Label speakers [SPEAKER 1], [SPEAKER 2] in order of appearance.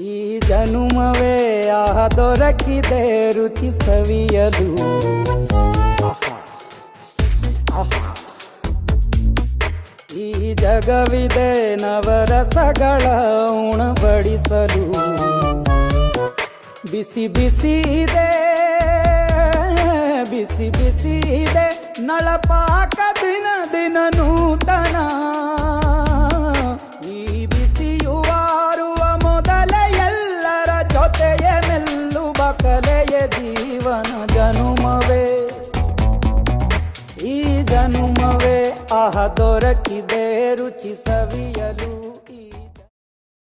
[SPEAKER 1] ಈ ಜನುಮವೇ ದೊರಕಿದೆ ರುಚಿ ಸವಿಯಲು. ಆಹಾ, ಆಹಾ. ಈ ಜಗವಿದೆ ನವರಸಗಳ ಉಣಬಡಿಸಲು. ಬಿಸಿ ಬಿಸಿ ಇದೆ, ಬಿಸಿ ಬಿಸಿ ಇದೆ ನಳಪಾಕ ದಿನ ದಿನ ನೂತನ. ಈ ಬಿಸಿಯುವಾರುವ ಮೊದಲೇ ಎಲ್ಲರ ಜೊತೆಯೇ ಮೆಲ್ಲುವ ಕಲೆಯ ಜೀವನ ಜನುಮವೇ. ಈ ಜನುಮವೇ ದೊರಕಿದೆ ರುಚಿ ಸವಿಯಲು.